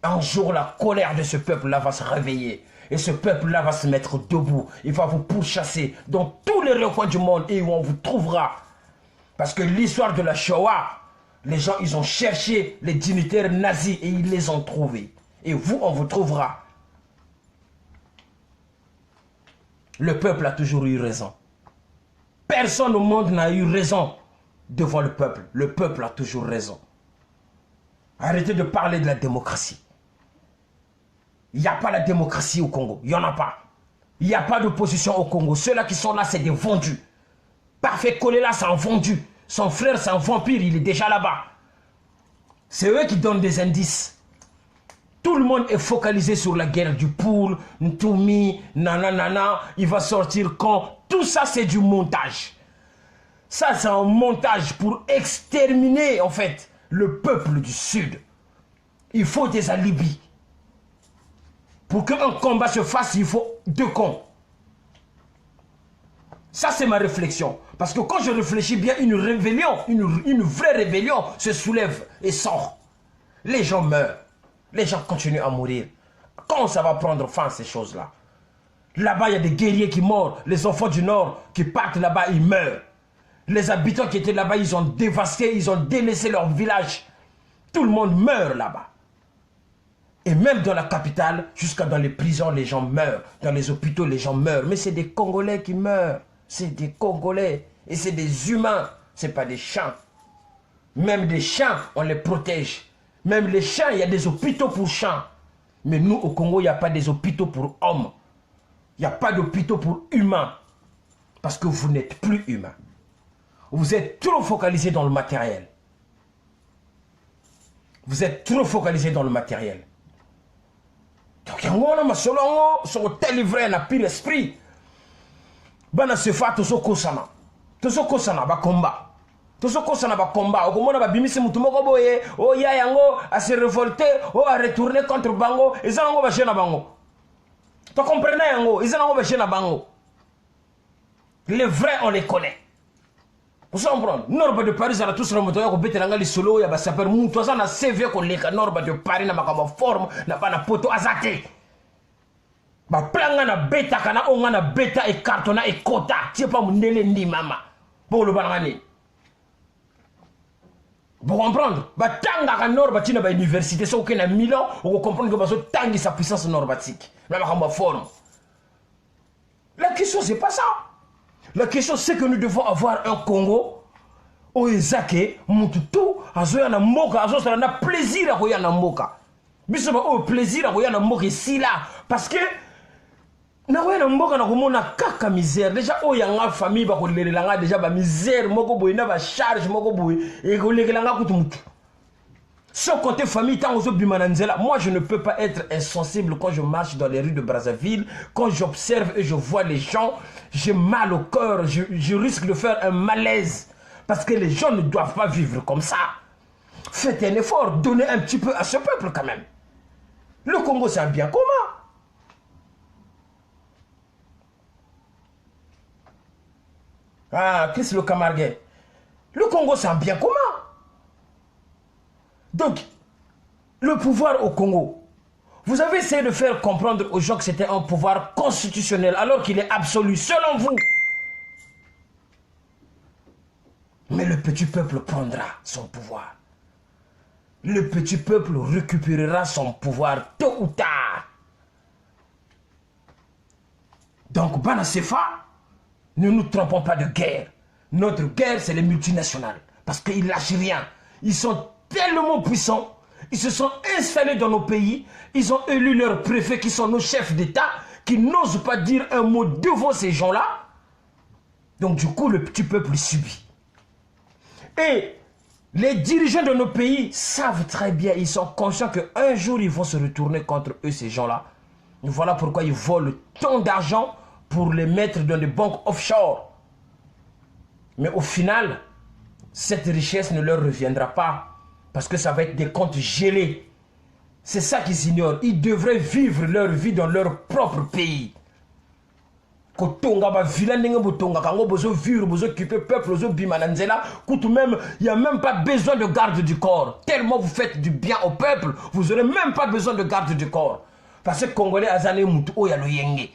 Un jour, la colère de ce peuple-là va se réveiller. Et ce peuple-là va se mettre debout. Il va vous pourchasser dans tous les recoins du monde et où on vous trouvera. Parce que l'histoire de la Shoah, les gens, ils ont cherché les dignitaires nazis et ils les ont trouvés. Et vous, on vous trouvera. Le peuple a toujours eu raison. Personne au monde n'a eu raison devant le peuple. Le peuple a toujours raison. Arrêtez de parler de la démocratie. Il n'y a pas la démocratie au Congo. Il n'y en a pas. Il n'y a pas d'opposition au Congo. Ceux-là qui sont là, c'est des vendus. Parfait Kolela, c'est un vendu. Son frère, c'est un vampire. Il est déjà là-bas. C'est eux qui donnent des indices. Tout le monde est focalisé sur la guerre du poule, Ntoumi, nanana, il va sortir quand. Tout ça, c'est du montage. Ça, c'est un montage pour exterminer, en fait, le peuple du Sud. Il faut des alibis. Pour qu'un combat se fasse, il faut 2 camps. Ça, c'est ma réflexion. Parce que quand je réfléchis bien, une rébellion, une vraie rébellion se soulève et sort. Les gens meurent. Les gens continuent à mourir. Quand ça va prendre fin, ces choses-là? Là-bas, il y a des guerriers qui meurent. Les enfants du Nord qui partent là-bas, ils meurent. Les habitants qui étaient là-bas, ils ont dévasté, ils ont délaissé leur village. Tout le monde meurt là-bas. Et même dans la capitale, jusqu'à dans les prisons, les gens meurent. Dans les hôpitaux, les gens meurent. Mais c'est des Congolais qui meurent. C'est des Congolais. Et c'est des humains. Ce n'est pas des chiens. Même des chiens, on les protège. Même les chiens, il y a des hôpitaux pour chiens. Mais nous, au Congo, il n'y a pas des hôpitaux pour hommes. Il n'y a pas d'hôpitaux pour humains. Parce que vous n'êtes plus humain. Vous êtes trop focalisé dans le matériel. Vous êtes trop focalisé dans le matériel. Donc, il y a un solo sur tel livret, n'a pire esprit. Bana se fait tout ce kosana. Tout ce kosana, ba combat. Tout ce kosana, ba combat. Au Congo, ba bimisi mutumoko boye. Oh, ya yango, à se révolter, oh, à retourner contre Bango. Et ça, on va chez Bango. Tu comprenez, yango? Et ça, on va chez Bango. Les vrais, on les connaît. Vous comprenez? Norba de Paris, ça a tous remonté au Bételanga, les solos, il y a ça per mou. Toi, ça, na CV qu'on les Norba de Paris, n'a pas comme forme, n'a pas na poto azate. Ba planga na beta, kana onga na beta et cartona et kota. C'est pas mon ndi mama. Pour le banani. Vous comprenez? Ba tanga ka Norba, tina ba université, c'est aucun à Milan, on comprend que baso tangi sa puissance normatique. N'a pas comme forme. La question, c'est pas ça. La question, c'est que nous devons avoir un Congo où Ezake, Mututu, Azoya Mboka, Azoya na plaisir à Roya Mboka. Mais c'est pas au plaisir à Roya Mboka ici là. Parce que, Naroya Mboka na komona kaka misère. Déjà, oh yanga famille, ba kolelanga déjà ba misère, moko boy na ba charge, moko boy, et kolelanga kutumutu. Sans côté famille, tant aux bimananzela, moi je ne peux pas être insensible quand je marche dans les rues de Brazzaville, quand j'observe et je vois les gens, j'ai mal au cœur, je risque de faire un malaise. Parce que les gens ne doivent pas vivre comme ça. Faites un effort, donnez un petit peu à ce peuple quand même. Le Congo c'est un bien commun. Ah, qu'est-ce que le Camargue? Le Congo c'est un bien commun. Donc, le pouvoir au Congo, vous avez essayé de faire comprendre aux gens que c'était un pouvoir constitutionnel alors qu'il est absolu, selon vous. Mais le petit peuple prendra son pouvoir. Le petit peuple récupérera son pouvoir tôt ou tard. Donc, Bana Sefa, ne nous trompons pas de guerre. Notre guerre, c'est les multinationales. Parce qu'ils lâchent rien. Ils sont tellement puissants, ils se sont installés dans nos pays, ils ont élu leurs préfets qui sont nos chefs d'État, qui n'osent pas dire un mot devant ces gens-là. Donc du coup, le petit peuple subit. Et les dirigeants de nos pays savent très bien, ils sont conscients qu'un jour, ils vont se retourner contre eux, ces gens-là. Voilà pourquoi ils volent tant d'argent pour les mettre dans des banques offshore. Mais au final, cette richesse ne leur reviendra pas. Parce que ça va être des comptes gelés. C'est ça qu'ils ignorent. Ils devraient vivre leur vie dans leur propre pays. kotonga ba villa ndenge botonga kango bozo vivre bozo occuper peuple bozo bimananzela koutou même il y a même pas besoin de garde du corps tellement vous faites du bien au peuple vous aurez même pas besoin de garde du corps parce que congolais azane mutu oya lo yenge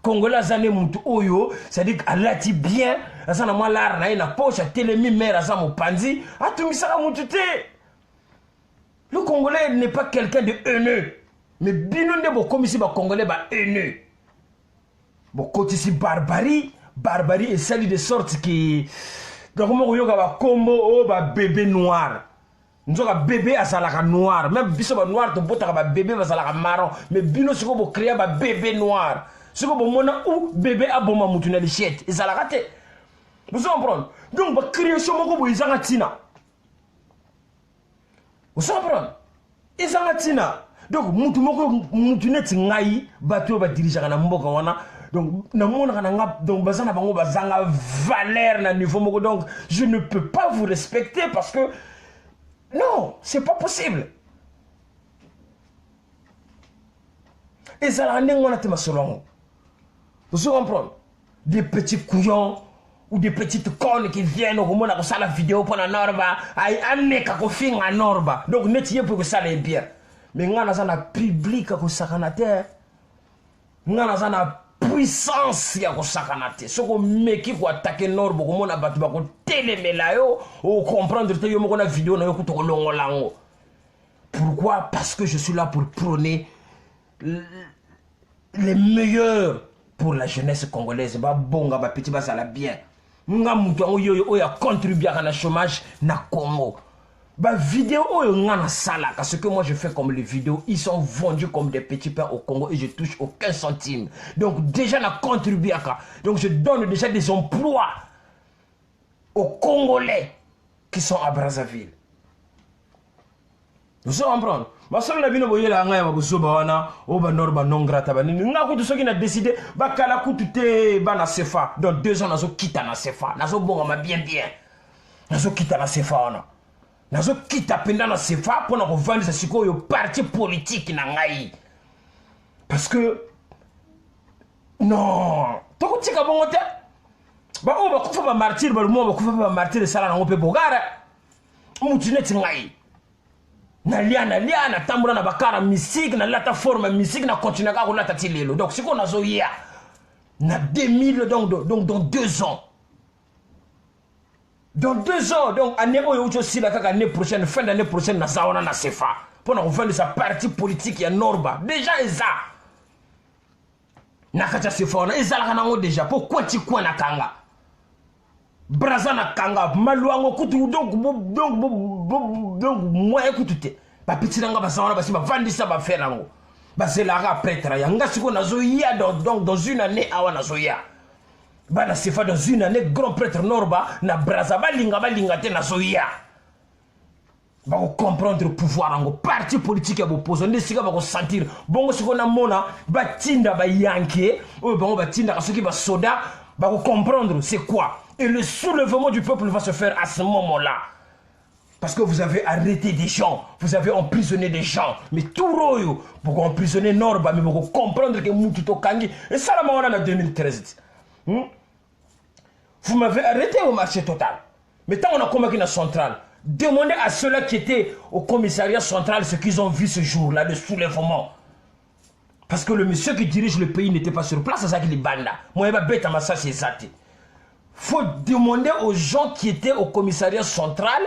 congolais azane mutu oyo c'est-à-dire alati bien azana moi lar na ina poche telemi mère azamo panzi atumisaka mutu te. Le congolais n'est pas quelqu'un de haineux mais bino nde bo komisi ba congolais ba haineux. Bon, quand ici barbarie est salie de sorte que donc on yoga ba combo o ba bébé noir. Nous avons bébé à salaka noir, même biso ba noir to bota ba bébé ba salaka marron, mais bino siko bo créer ba bébé noir. Siko bo mona ou bébé a bon mamutu na lichette, et salaka te. Vous comprenez? Donc ba création moko bo izanga tina. Vous comprenez? Izanga tina. Donc mutu moko mutu net ngai bato ba dirigeant na mboka wana. Donc, donc valeur na niveau moko donc je ne peux pas vous respecter parce que non, c'est pas possible. Et ça la ndenge wana te masolongo. Vous comprenez? Des petits couillons ou des petites connes qui viennent au moment où ça la vidéo pour la norba, ay aneka ko finga norba. Donc net yé pour que ça les bien. Mais ngana za na public ko sakanate. Ngana za na puissance ya kosakanate soko meki ko attaquer nord boko mona batu bako telemela yo o comprendre te yo moko na vidéo na yo ko to longolango. Pourquoi? Parce que je suis là pour prôner les meilleurs pour la jeunesse congolaise ba bonga ba petit ba sala bien nga mutu yo o ya contribuer à la chômage na Congo. Bah vidéo ngana sala parce que moi je fais comme les vidéos ils sont vendus comme des petits pains au Congo et je touche aucun centime donc déjà na contribué à ça donc je donne déjà des emplois aux Congolais qui sont à Brazzaville. Vous comprenez? Ma soeur na bino boyela nga ya babusoba wana o ba norba non grata ba ni nga ko to soki na décider ba kala kutu te ba na CFA dans 2 ans nazo kita na CFA nazo bonga ma bien nazo kita na CFA wana nazo kita penda na CFA pour na revendre sa sikoyo parti politique na ngai parce que non to ko tika bongo te ba o ba kufa ba martyr ba mo ba kufa ba martyr sala na ngope bogara mutineti ngai na liana tambula na bakara musique na lata forme musique na continuer ka ko lata tilelo donc siko nazo ya na 2000 donc dans 2 ans. Dans 2 ans, donc, année aussi l'année prochaine, fin d'année prochaine, na sawana na CFA. Pour nous vendre sa partie politique ya Norba. Déjà, Eza. Nakacha CFA, Eza la kanango déjà. Pourquoi tu quoi na kanga? Braza na kanga. Maluango kutu, donc, moi, écoutez. Ba petit nanga ba sawana ba si ba vandi sa ba faire nango. Ba c'est la prêtre ya. Nga siko na zoya donc dans une année awa na zoya. Bana CFA dans une année grand prêtre Norba na Braza balinga te na soya ba ko comprendre pouvoir ngo parti politique ya opposition ne sika ba ko sentir bongo siko na mona ba tinda ba yanke o bongo ba tinda kasoki ba soda ba ko comprendre c'est quoi et le soulèvement du peuple va se faire à ce moment-là parce que vous avez arrêté des gens vous avez emprisonné des gens mais tout royo pour emprisonner Norba mais pour comprendre que mutu to kangi et ça la mona na 2013. Vous m'avez arrêté au marché total. Mais tant on a convaincu la centrale, demandez à ceux-là qui étaient au commissariat central ce qu'ils ont vu ce jour-là, le soulèvement. Parce que le monsieur qui dirige le pays n'était pas sur place, c'est ça qu'il est banda. Moi, je vais bête à ma sache, c'est ça. Faut demander aux gens qui étaient au commissariat central,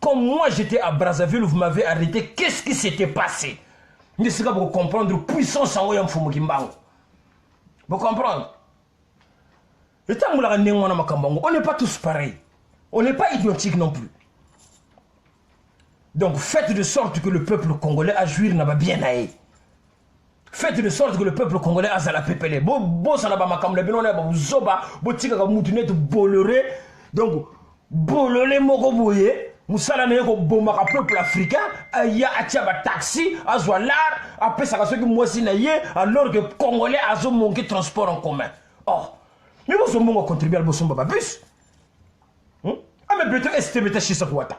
comme moi j'étais à Brazzaville, vous m'avez arrêté, qu'est-ce qui s'était passé? Ne sais pas pour comprendre la puissance en Oyam Fumukimbango. Vous comprenez? On n'est pas tous pareils. On n'est pas identiques non plus. Donc faites de sorte que le peuple congolais a jouir n'a pas bien aïe. Faites de sorte que le peuple congolais a la pépélé. Bo ça n'a pas ma cambre, bien on a ba zoba, bo tika ka mutunet boloré. Donc boloré moko boye, musala ne ko bomba ka peuple africain, ya atia ba taxi, azwa lar, après ça ka soki moisi na ye alors que congolais azo manquer transport en commun. Oh mais vous avez contribué à le baba bus. Ah mais plutôt STBT chez Sakwata.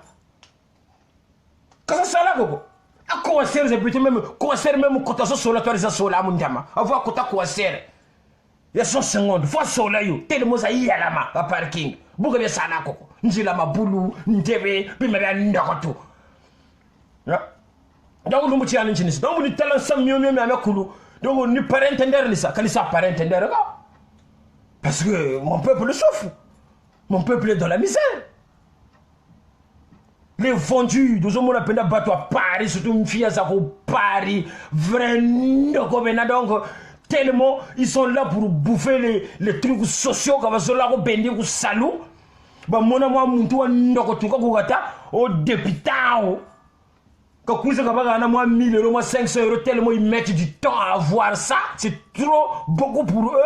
Quand ça là gogo. A quoi sert même quand ça sur la autorisation là mon diama. Avoir quota quoi sert. ya 150 fois soleil tellement ça y a la ma à parking buga be sana koko njila mabulu ndebe bima be ndakoto ya donc lu mu ci yalla ci donc ni telan sam mi amekulu donc ni parent entender ni ça kalisa parent entender parce que mon peuple souffre, mon peuple est dans la misère. Les vendus, nous avons appelé bateau à Paris, surtout une fille à Paris, vraiment, donc tellement ils sont là pour bouffer les trucs sociaux, comme ça, là, pour bénir, pour salou. Bah, mon amour, mon tour, au député, quand vous avez 1000 euros, 500 euros, tellement ils mettent du temps à avoir ça, c'est trop, beaucoup pour eux.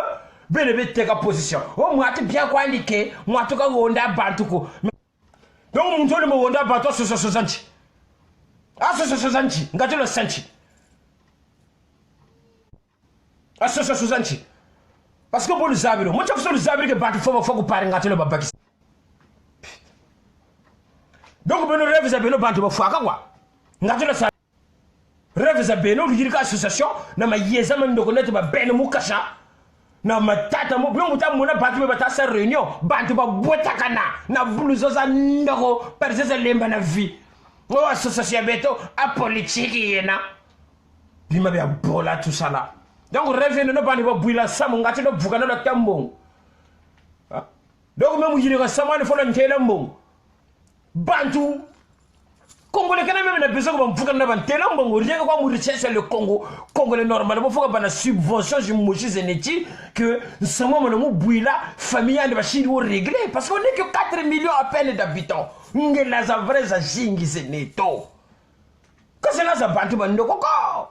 Bene take a position. Oh, moi, tu bien quoi indiquer, moi, tu as wonda bantuko. Donc, mon tour de mon wonda bantu, c'est 60. Ah, c'est 60. Gâteau le senti. Ah, c'est 60. Parce que pour le zabiro, moi, tu as fait le zabiro que bantu faut parler gâteau le babaki. Donc, ben, le rêve, zabiro bantu, faut quoi. Gâteau le senti. Rêve, zabiro, l'unique association, n'a ma yezaman de connaître ma benne moukasha. Na matata mo bien muta mona batu be bata sa réunion bantu ba bota kana na bluzo za ndoko perse se lemba na vie o association beto a politique yena bima be bola tout ça là donc revenu no bani ba buila samu ngati do buka na tambon donc même yiri ka samani fo la ntela mbon bantu Congolais quand même na besoin ko mvuka na bantela mbongo rien ko mu recherche le Congo Congolais normal bo foka bana subvention je mochi zeneti que sama mo mu buila famille ande ba shiri wo régler parce qu'on est que 4 millions à peine d'habitants ngela za vrai za jingi zeneto ko c'est là za bantu bandoko ko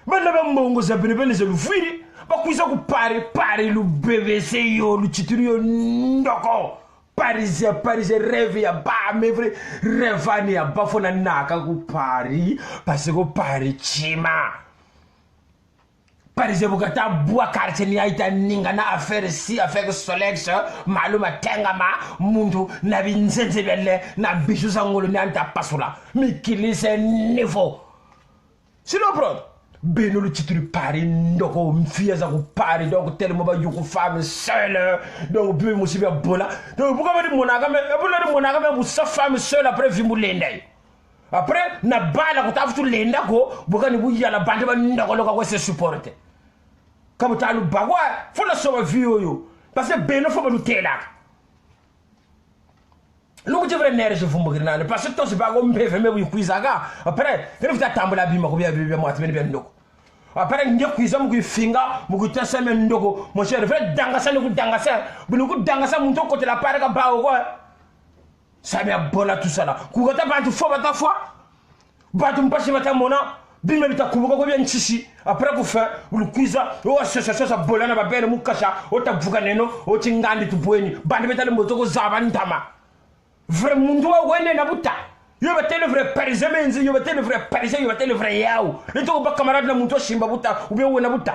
bana ba mbongo za benebene ze lufiri ba kuisa ku pare lu BBC yo lu chitiri yo ndoko Paris rêve ya ba mais vrai rêve ya ba fona naka ku Paris parce que Paris chima Paris bukata bois quartier ni aita ninga na affaire si affaire solex maluma tengama mundu na binzenze belle na bishu sangolo ni anta pasula mi kilise niveau c'est le problème Beno le titre Paris ndoko mfia za ku Paris donc tellement ba yuku femme seule donc bi mo sibe bola donc pourquoi ba di monaka mais bola di monaka mais bu sa femme seule après vimu lenda après na bala ko tafutu lenda ko bukani bu yala bande ba ndoko lo ko se supporter comme talu bagwa faut la sauver vie yo parce que Beno faut ba lu telaka Lugu je vrai nerve fumbo grinane parce que to se bago mbeve me bu kuizaga après tene futa tambola bima ko bia mo atmeni ben ndoko après nge kuiza mu kufinga mu kutasa men ndoko mon cher vrai dangasa ne ku dangasa bu ku dangasa mu to côté la pare ka bawo ko ça me bola tout ça là ku gata bantu fo bata fo batu mpashi bata mona bima bita kubuka ko bien chichi après ku fa bu kuiza o ça bola na ba bene mu kasha o ta vuka neno o tingandi tupweni bande betale moto ko zaba ndama vrai mundo wa wene na buta yo batele vrai parisien menzi yo batele vrai parisien yo batele vrai yao le to ba camarade na mundo shimba buta ube wena buta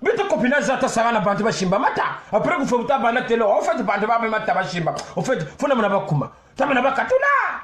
bete copina zata savana bantu ba shimba mata après ku fa buta bana tele en fait bantu ba mata ba shimba en fait fona mona ba kuma tamana ba katula